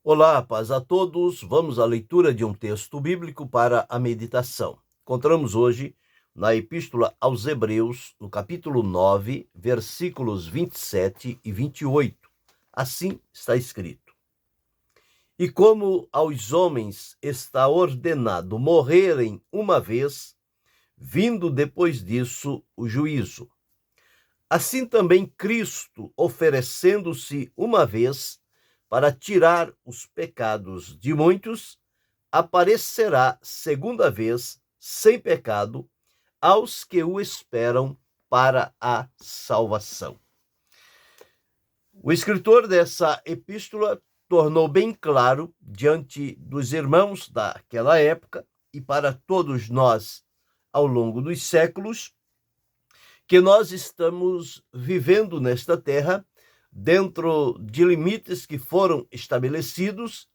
Olá, paz a todos. Vamos à leitura de um texto bíblico para a meditação. Encontramos hoje na Epístola aos Hebreus, no capítulo 9, versículos 27 e 28. Assim está escrito: E como aos homens está ordenado morrerem uma vez, vindo depois disso o juízo, assim também Cristo, oferecendo-se uma vez para tirar os pecados de muitos, aparecerá segunda vez, sem pecado, aos que o esperam para a salvação. O escritor dessa epístola tornou bem claro diante dos irmãos daquela época e para todos nós ao longo dos séculos que nós estamos vivendo nesta terra dentro de limites que foram estabelecidos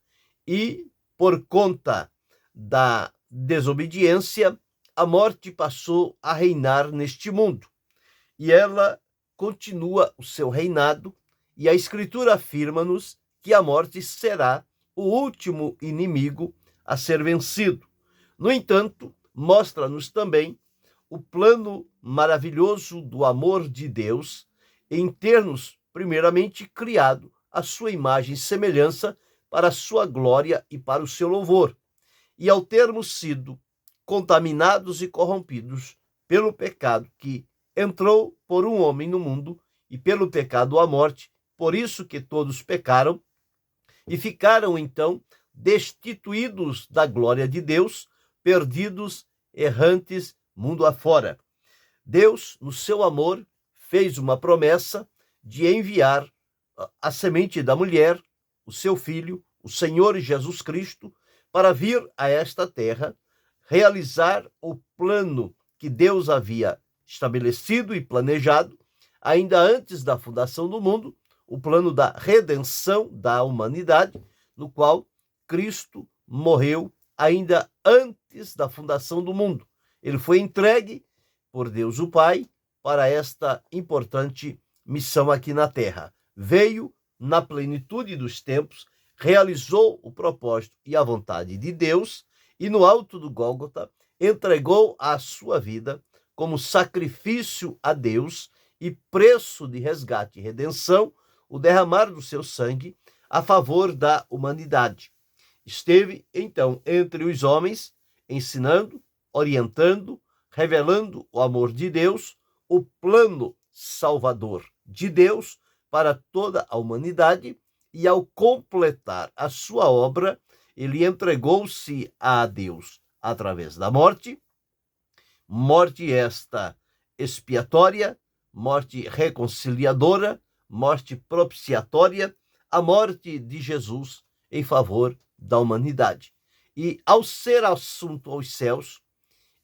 e, por conta da desobediência, a morte passou a reinar neste mundo. E ela continua o seu reinado, e a Escritura afirma-nos que a morte será o último inimigo a ser vencido. No entanto, mostra-nos também o plano maravilhoso do amor de Deus em ter-nos, primeiramente, criado a sua imagem e semelhança para a sua glória e para o seu louvor. E ao termos sido contaminados e corrompidos pelo pecado que entrou por um homem no mundo e pelo pecado a morte, por isso que todos pecaram e ficaram então destituídos da glória de Deus, perdidos, errantes, mundo afora. Deus, no seu amor, fez uma promessa de enviar a semente da mulher, o seu filho, o Senhor Jesus Cristo, para vir a esta terra, realizar o plano que Deus havia estabelecido e planejado, ainda antes da fundação do mundo, o plano da redenção da humanidade, no qual Cristo morreu ainda antes da fundação do mundo. Ele foi entregue por Deus o Pai para esta importante missão aqui na Terra. Veio na plenitude dos tempos, realizou o propósito e a vontade de Deus e no alto do Gólgota entregou a sua vida como sacrifício a Deus e preço de resgate e redenção, o derramar do seu sangue a favor da humanidade. Esteve, então, entre os homens, ensinando, orientando, revelando o amor de Deus, o plano salvador de Deus para toda a humanidade, e ao completar a sua obra, ele entregou-se a Deus através da morte, morte esta expiatória, morte reconciliadora, morte propiciatória, a morte de Jesus em favor da humanidade. E ao ser assunto aos céus,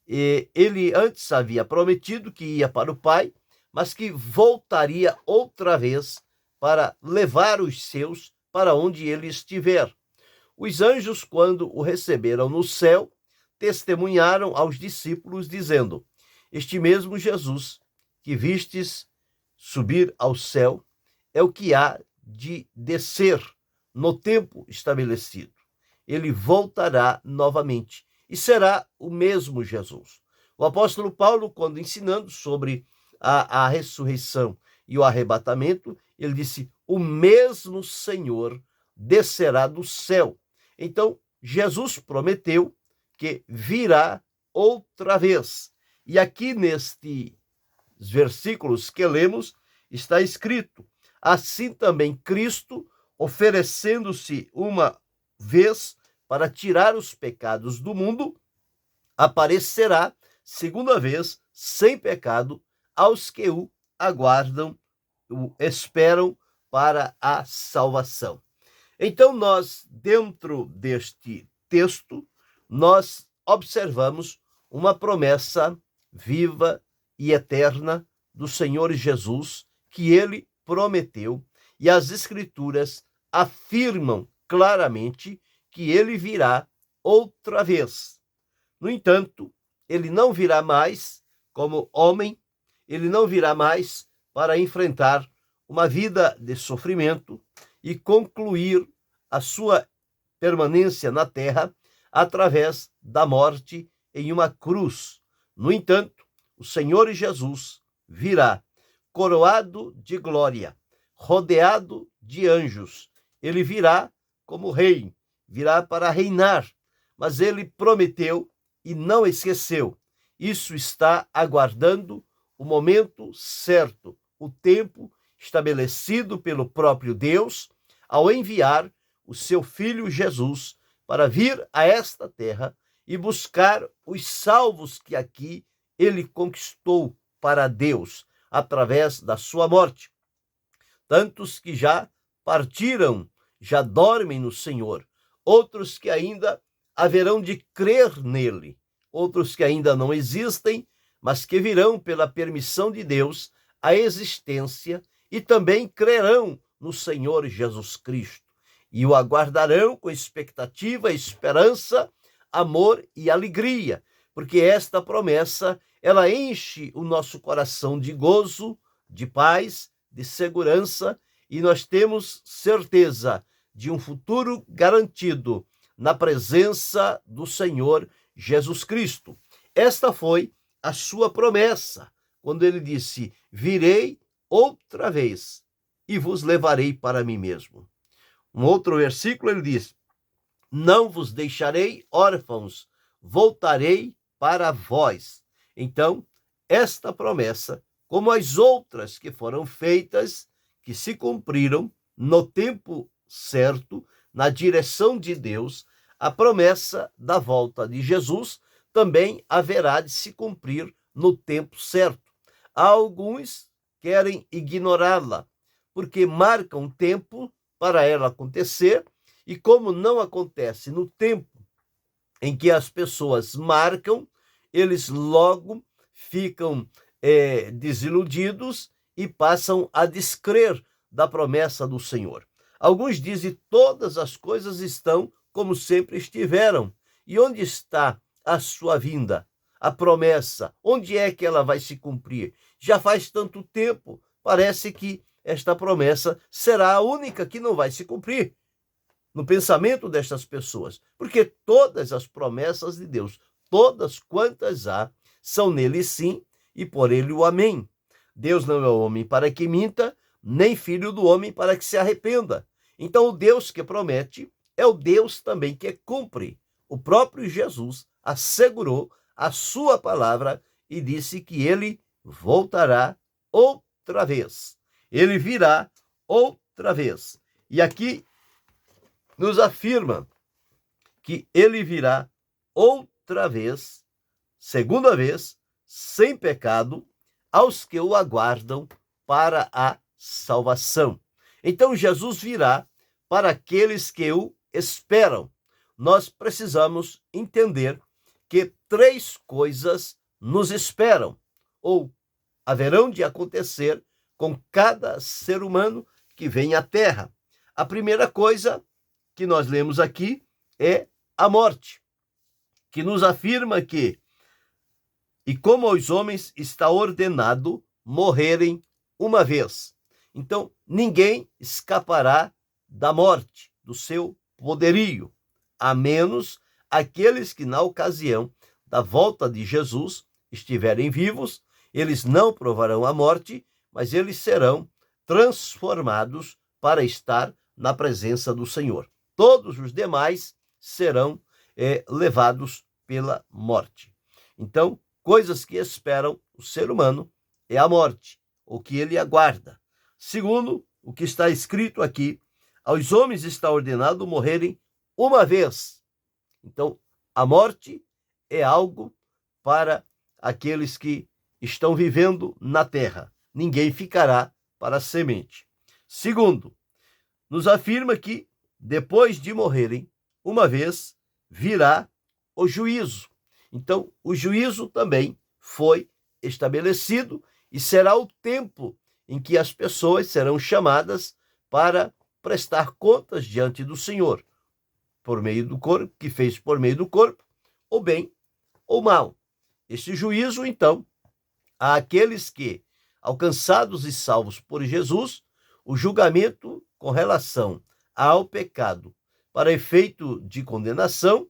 ele antes havia prometido que ia para o Pai, mas que voltaria outra vez para levar os seus para onde ele estiver. Os anjos, quando o receberam no céu, testemunharam aos discípulos, dizendo: Este mesmo Jesus que vistes subir ao céu é o que há de descer no tempo estabelecido. Ele voltará novamente e será o mesmo Jesus. O apóstolo Paulo, quando ensinando sobre a ressurreição e o arrebatamento, ele disse: o mesmo Senhor descerá do céu. Então, Jesus prometeu que virá outra vez. E aqui nestes versículos que lemos, está escrito: assim também Cristo, oferecendo-se uma vez para tirar os pecados do mundo, aparecerá segunda vez sem pecado aos que o aguardam, o esperam para a salvação. Então nós, dentro deste texto, nós observamos uma promessa viva e eterna do Senhor Jesus, que ele prometeu, e as Escrituras afirmam claramente que ele virá outra vez. No entanto, ele não virá mais como homem, ele não virá mais para enfrentar uma vida de sofrimento e concluir a sua permanência na terra através da morte em uma cruz. No entanto, o Senhor Jesus virá coroado de glória, rodeado de anjos. Ele virá como rei, virá para reinar, mas ele prometeu e não esqueceu. Isso está aguardando o momento certo, o tempo estabelecido pelo próprio Deus, ao enviar o seu Filho Jesus para vir a esta terra e buscar os salvos que aqui ele conquistou para Deus, através da sua morte. Tantos que já partiram, já dormem no Senhor, outros que ainda haverão de crer nele, outros que ainda não existem, mas que virão pela permissão de Deus à existência e também crerão no Senhor Jesus Cristo e o aguardarão com expectativa, esperança, amor e alegria, porque esta promessa, ela enche o nosso coração de gozo, de paz, de segurança, e nós temos certeza de um futuro garantido na presença do Senhor Jesus Cristo. Esta foi a sua promessa, quando ele disse: virei outra vez e vos levarei para mim mesmo. Um outro versículo ele diz: não vos deixarei órfãos, voltarei para vós. Então, esta promessa, como as outras que foram feitas, que se cumpriram no tempo certo, na direção de Deus, a promessa da volta de Jesus também haverá de se cumprir no tempo certo. Há alguns que querem ignorá-la, porque marcam tempo para ela acontecer, e como não acontece no tempo em que as pessoas marcam, eles logo ficam desiludidos e passam a descrer da promessa do Senhor. Alguns dizem: todas as coisas estão como sempre estiveram. E onde está a sua vinda? A promessa, onde é que ela vai se cumprir? Já faz tanto tempo, parece que esta promessa será a única que não vai se cumprir no pensamento destas pessoas, porque todas as promessas de Deus, todas quantas há, são nele sim e por ele o amém. Deus não é homem para que minta, nem filho do homem para que se arrependa. Então o Deus que promete é o Deus também que cumpre. O próprio Jesus assegurou a sua palavra e disse que ele voltará outra vez. Ele virá outra vez. E aqui nos afirma que ele virá outra vez, segunda vez, sem pecado, aos que o aguardam para a salvação. Então Jesus virá para aqueles que o esperam. Nós precisamos entender que três coisas nos esperam, ou haverão de acontecer com cada ser humano que vem à Terra. A primeira coisa que nós lemos aqui é a morte, que nos afirma que, e como aos homens está ordenado morrerem uma vez. Então, ninguém escapará da morte, do seu poderio, a menos aqueles que na ocasião da volta de Jesus estiverem vivos. Eles não provarão a morte, mas eles serão transformados para estar na presença do Senhor. Todos os demais serão levados pela morte. Então, coisas que esperam o ser humano é a morte, o que ele aguarda. Segundo, o que está escrito aqui: aos homens está ordenado morrerem uma vez. Então, a morte é algo para aqueles que estão vivendo na terra. Ninguém ficará para a semente. Segundo, nos afirma que depois de morrerem uma vez, virá o juízo. Então, o juízo também foi estabelecido e será o tempo em que as pessoas serão chamadas para prestar contas diante do Senhor, por meio do corpo, que fez por meio do corpo, ou bem ou mal. Esse juízo, então, àqueles que, alcançados e salvos por Jesus, o julgamento com relação ao pecado para efeito de condenação,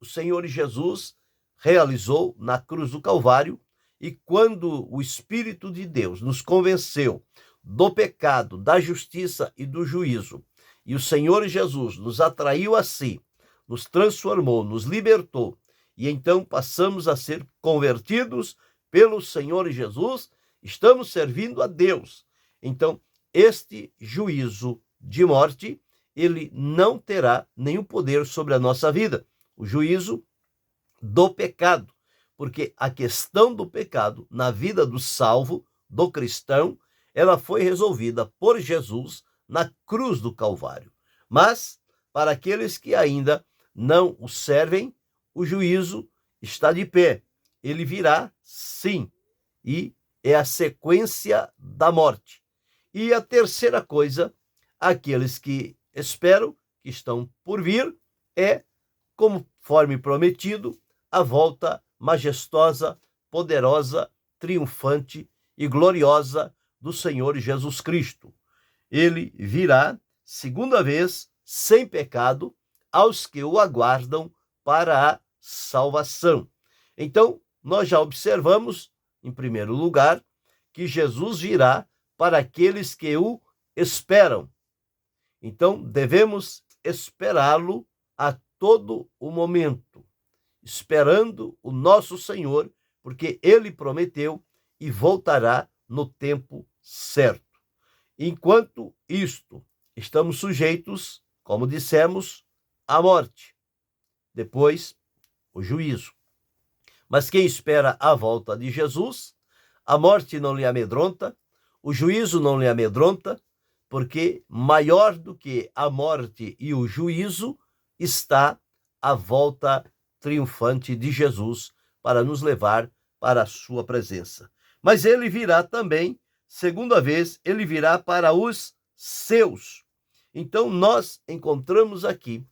o Senhor Jesus realizou na cruz do Calvário, e quando o Espírito de Deus nos convenceu do pecado, da justiça e do juízo, e o Senhor Jesus nos atraiu a si, nos transformou, nos libertou, e então passamos a ser convertidos pelo Senhor Jesus, estamos servindo a Deus. Então, este juízo de morte, ele não terá nenhum poder sobre a nossa vida. O juízo do pecado, porque a questão do pecado na vida do salvo, do cristão, ela foi resolvida por Jesus na cruz do Calvário. Mas, para aqueles que ainda não o servem, o juízo está de pé. Ele virá, sim, e é a sequência da morte. E a terceira coisa, aqueles que esperam, que estão por vir, é, conforme prometido, a volta majestosa, poderosa, triunfante e gloriosa do Senhor Jesus Cristo. Ele virá, segunda vez, sem pecado, aos que o aguardam para a salvação. Então, nós já observamos, em primeiro lugar, que Jesus virá para aqueles que o esperam. Então, devemos esperá-lo a todo o momento, esperando o nosso Senhor, porque ele prometeu e voltará no tempo certo. Enquanto isto, estamos sujeitos, como dissemos, à morte. Depois, o juízo. Mas quem espera a volta de Jesus, a morte não lhe amedronta, o juízo não lhe amedronta, porque maior do que a morte e o juízo está a volta triunfante de Jesus para nos levar para a sua presença. Mas ele virá também, segunda vez, ele virá para os seus. Então nós encontramos aqui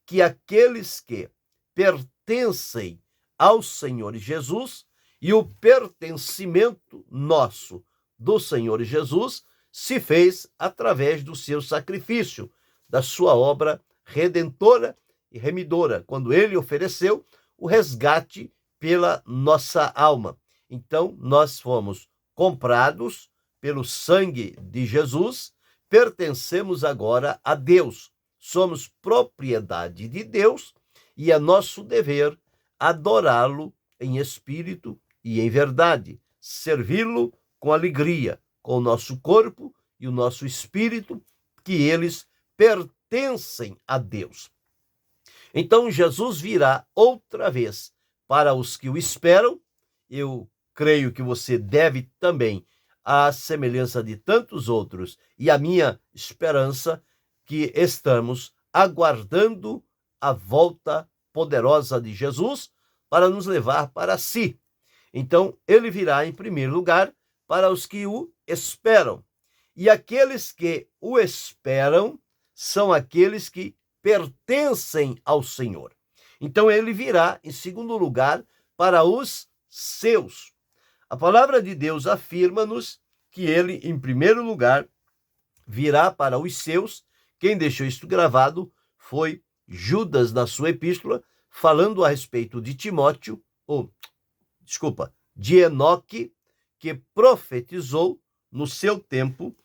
que aqueles que pertencem ao Senhor Jesus, e o pertencimento nosso do Senhor Jesus se fez através do seu sacrifício, da sua obra redentora e remidora, quando ele ofereceu o resgate pela nossa alma. Então, nós fomos comprados pelo sangue de Jesus, pertencemos agora a Deus, somos propriedade de Deus e é nosso dever adorá-lo em espírito e em verdade, servi-lo com alegria, com o nosso corpo e o nosso espírito, que eles pertencem a Deus. Então Jesus virá outra vez para os que o esperam. Eu creio que você deve também, à semelhança de tantos outros, e a minha esperança, que estamos aguardando a volta poderosa de Jesus para nos levar para si. Então, ele virá em primeiro lugar para os que o esperam. E aqueles que o esperam são aqueles que pertencem ao Senhor. Então, ele virá em segundo lugar para os seus. A palavra de Deus afirma-nos que ele, em primeiro lugar, virá para os seus. Quem deixou isto gravado foi Judas, na sua epístola, falando a respeito de Timóteo, de Enoque, que profetizou no seu tempo: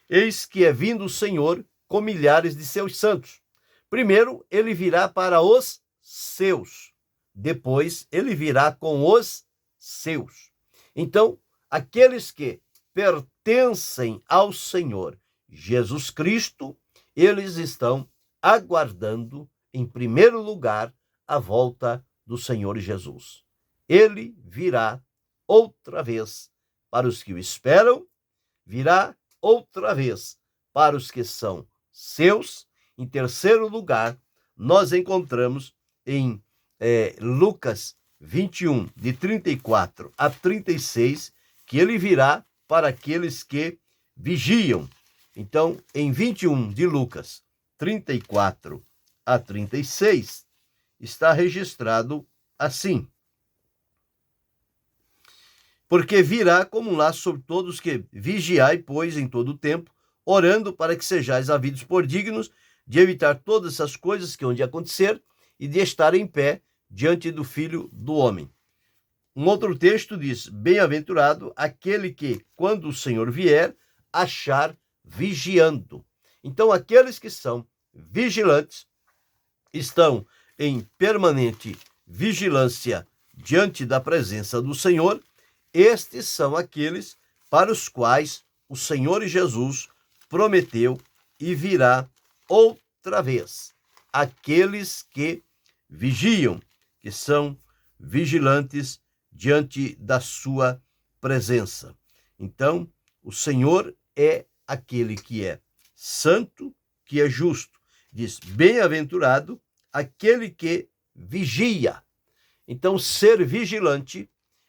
eis que é vindo o Senhor com milhares de seus santos. Primeiro, ele virá para os seus. Depois, ele virá com os seus. Então, aqueles que pertencem ao Senhor Jesus Cristo, eles estão aguardando, em primeiro lugar, a volta do Senhor Jesus. Ele virá outra vez para os que o esperam, virá outra vez para os que são seus. Em terceiro lugar, nós encontramos em Lucas 21, de 34 a 36, que ele virá para aqueles que vigiam. Então, em 21 de Lucas 34 a 36, está registrado assim: porque virá como um laço sobre todos que vigiai, pois, em todo o tempo, orando para que sejais havidos por dignos de evitar todas essas coisas que hão de acontecer e de estar em pé diante do Filho do Homem. Um outro texto diz: bem-aventurado aquele que, quando o Senhor vier, achar vigiando. Então, aqueles que são vigilantes, estão em permanente vigilância diante da presença do Senhor, estes são aqueles para os quais o Senhor Jesus prometeu e virá outra vez. Aqueles que vigiam, que são vigilantes diante da sua presença. Então, o Senhor é aquele que é santo, que é justo. Diz: bem-aventurado aquele que vigia. Então, ser vigilante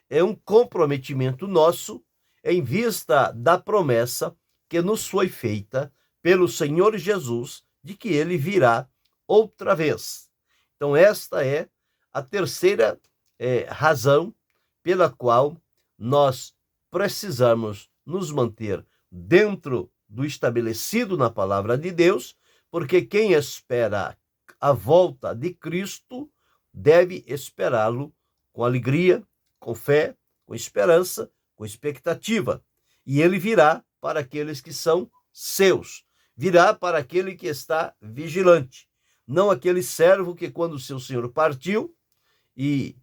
é um comprometimento nosso em vista da promessa que nos foi feita pelo Senhor Jesus de que ele virá outra vez. Então, esta é a terceira razão pela qual nós precisamos nos manter dentro do estabelecido na palavra de Deus, porque quem espera a volta de Cristo deve esperá-lo com alegria, com fé, com esperança, com expectativa. E ele virá para aqueles que são seus, virá para aquele que está vigilante, não aquele servo que, quando o seu senhor partiu e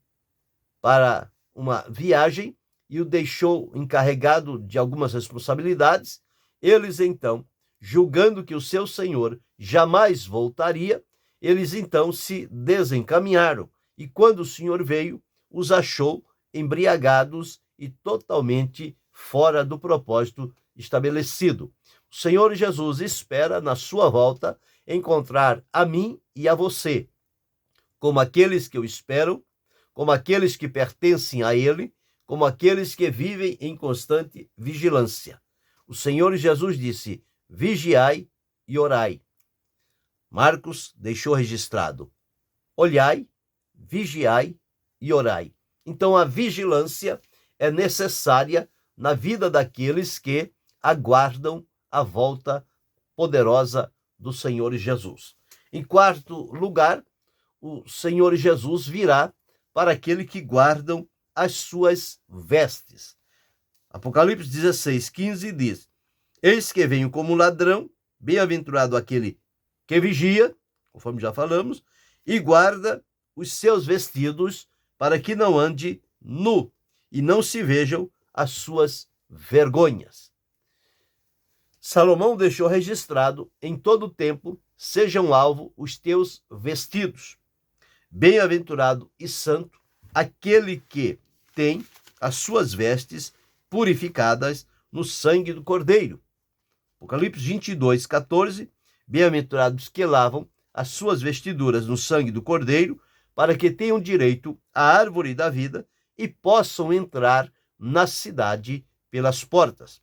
para uma viagem e o deixou encarregado de algumas responsabilidades, eles então, julgando que o seu senhor jamais voltaria, eles então se desencaminharam, e quando o Senhor veio, os achou embriagados e totalmente fora do propósito estabelecido. O Senhor Jesus espera, na sua volta, encontrar a mim e a você, como aqueles que o esperam, como aqueles que pertencem a ele, como aqueles que vivem em constante vigilância. O Senhor Jesus disse: vigiai e orai. Marcos deixou registrado: olhai, vigiai e orai. Então, a vigilância é necessária na vida daqueles que aguardam a volta poderosa do Senhor Jesus. Em quarto lugar, o Senhor Jesus virá para aqueles que guardam as suas vestes. Apocalipse 16:15 diz: eis que venho como ladrão, bem-aventurado aquele que vigia, conforme já falamos, e guarda os seus vestidos, para que não ande nu e não se vejam as suas vergonhas. Salomão deixou registrado: em todo tempo sejam alvo os teus vestidos. Bem-aventurado e santo aquele que tem as suas vestes purificadas no sangue do Cordeiro. Apocalipse 22:14, bem-aventurados que lavam as suas vestiduras no sangue do Cordeiro, para que tenham direito à árvore da vida e possam entrar na cidade pelas portas.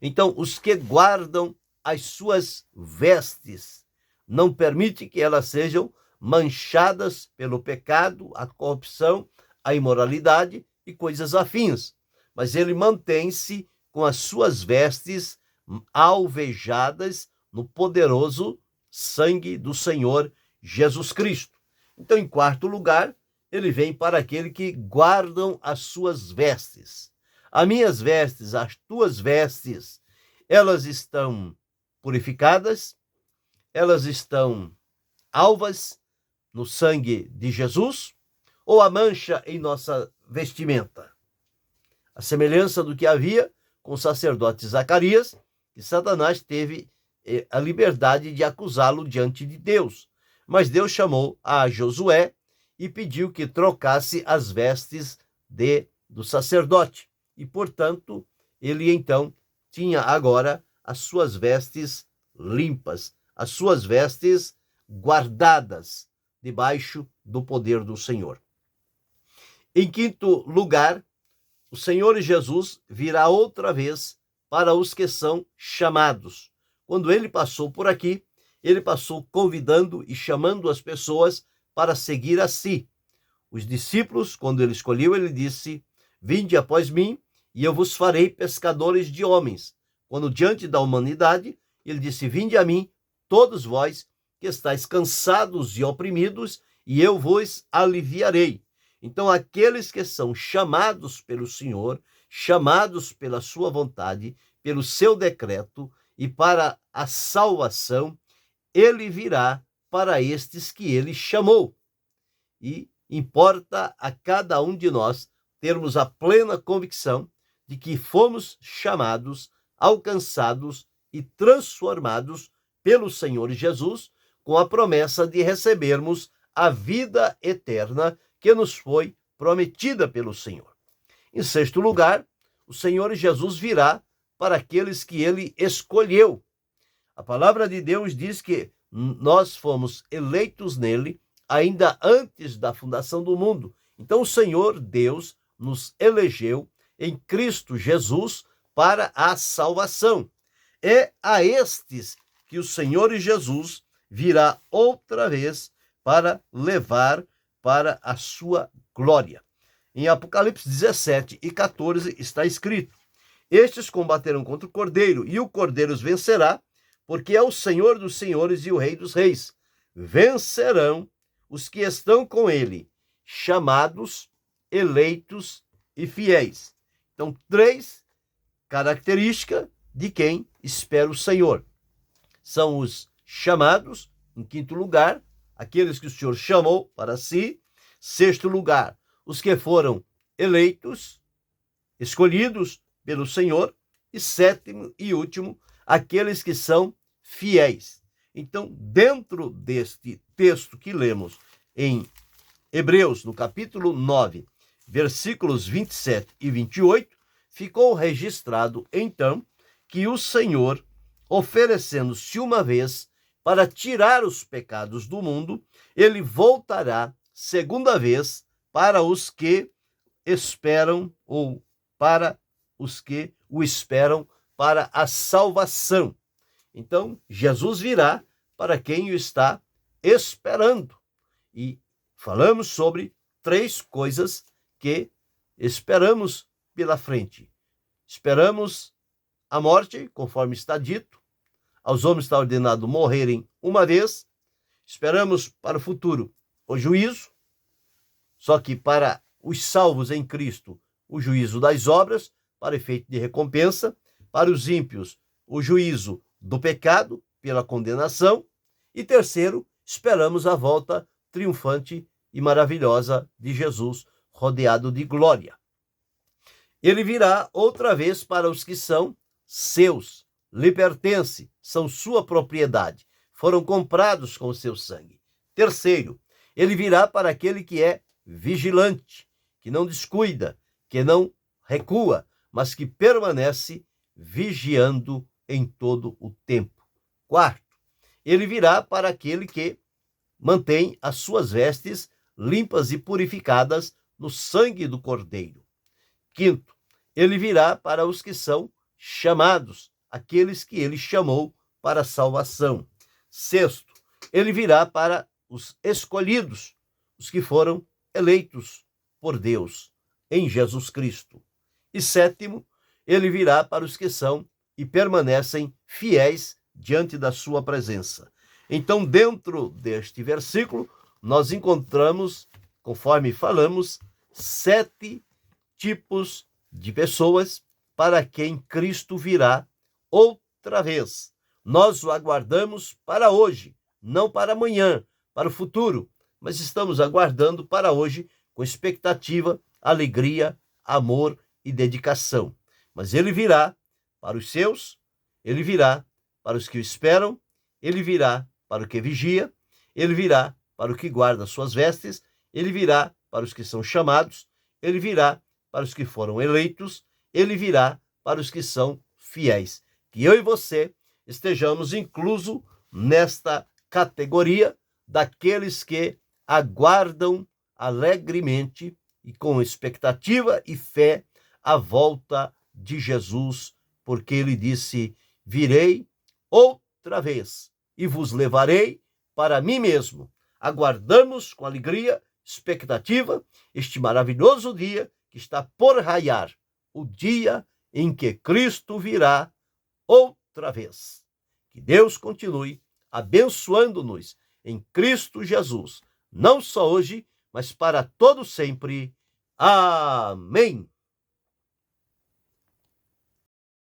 Então, os que guardam as suas vestes não permite que elas sejam manchadas pelo pecado, a corrupção, a imoralidade e coisas afins, mas ele mantém-se com as suas vestes alvejadas no poderoso sangue do Senhor Jesus Cristo. Então, em quarto lugar, ele vem para aquele que guardam as suas vestes. As minhas vestes, as tuas vestes, elas estão purificadas, elas estão alvas no sangue de Jesus, ou a mancha em nossa vestimenta? A semelhança do que havia com o sacerdote Zacarias, que Satanás teve a liberdade de acusá-lo diante de Deus. Mas Deus chamou a Josué e pediu que trocasse as vestes do sacerdote. E, portanto, ele então tinha agora as suas vestes limpas, as suas vestes guardadas debaixo do poder do Senhor. Em quinto lugar, o Senhor Jesus virá outra vez para os que são chamados. Quando ele passou por aqui, ele passou convidando e chamando as pessoas para seguir a si. Os discípulos, quando ele escolheu, ele disse: vinde após mim e eu vos farei pescadores de homens. Quando diante da humanidade, ele disse: vinde a mim, todos vós, que estáis cansados e oprimidos, e eu vos aliviarei. Então, aqueles que são chamados pelo Senhor, chamados pela sua vontade, pelo seu decreto e para a salvação, ele virá para estes que ele chamou. E importa a cada um de nós termos a plena convicção de que fomos chamados, alcançados e transformados pelo Senhor Jesus, com a promessa de recebermos a vida eterna que nos foi prometida pelo Senhor. Em sexto lugar, o Senhor Jesus virá para aqueles que ele escolheu. A palavra de Deus diz que nós fomos eleitos nele ainda antes da fundação do mundo. Então o Senhor Deus nos elegeu em Cristo Jesus para a salvação. É a estes que o Senhor Jesus virá outra vez para levar para a sua glória. Em Apocalipse 17 e 14 está escrito: estes combaterão contra o Cordeiro, e o Cordeiro os vencerá, porque é o Senhor dos senhores e o Rei dos reis. Vencerão os que estão com ele, chamados, eleitos e fiéis. Então, 3 características de quem espera o Senhor. São os chamados, em quinto lugar, aqueles que o Senhor chamou para si. Sexto lugar, os que foram eleitos, escolhidos pelo Senhor. E sétimo e último, aqueles que são fiéis. Então, dentro deste texto que lemos em Hebreus, no capítulo 9, versículos 27 e 28, ficou registrado, então, que o Senhor, oferecendo-se uma vez para tirar os pecados do mundo, ele voltará segunda vez para os que esperam, ou para os que o esperam para a salvação. Então, Jesus virá para quem o está esperando. E falamos sobre 3 coisas que esperamos pela frente. Esperamos a morte, conforme está dito. Aos homens está ordenado morrerem uma vez. Esperamos para o futuro o juízo. Só que para os salvos em Cristo, o juízo das obras, para efeito de recompensa. Para os ímpios, o juízo do pecado, pela condenação. E terceiro, esperamos a volta triunfante e maravilhosa de Jesus, rodeado de glória. Ele virá outra vez para os que são seus, lhe pertence, são sua propriedade, foram comprados com o seu sangue. Terceiro, ele virá para aquele que é vigilante, que não descuida, que não recua, mas que permanece vigiando em todo o tempo. Quarto, ele virá para aquele que mantém as suas vestes limpas e purificadas no sangue do Cordeiro. Quinto, ele virá para os que são chamados, aqueles que ele chamou para a salvação. Sexto, ele virá para os escolhidos, os que foram eleitos por Deus em Jesus Cristo. E sétimo, ele virá para os que são e permanecem fiéis diante da sua presença. Então, dentro deste versículo, nós encontramos, conforme falamos, 7 tipos de pessoas para quem Cristo virá outra vez. Nós o aguardamos para hoje, não para amanhã, para o futuro, mas estamos aguardando para hoje com expectativa, alegria, amor e dedicação. Mas ele virá para os seus, ele virá para os que o esperam, ele virá para o que vigia, ele virá para o que guarda suas vestes, ele virá para os que são chamados, ele virá para os que foram eleitos, ele virá para os que são fiéis. Que eu e você estejamos incluso nesta categoria daqueles que aguardam alegremente e com expectativa e fé a volta de Jesus, porque ele disse: virei outra vez e vos levarei para mim mesmo. Aguardamos com alegria, expectativa, este maravilhoso dia que está por raiar, o dia em que Cristo virá outra vez. Que Deus continue abençoando-nos em Cristo Jesus, não só hoje, mas para todo sempre. Amém.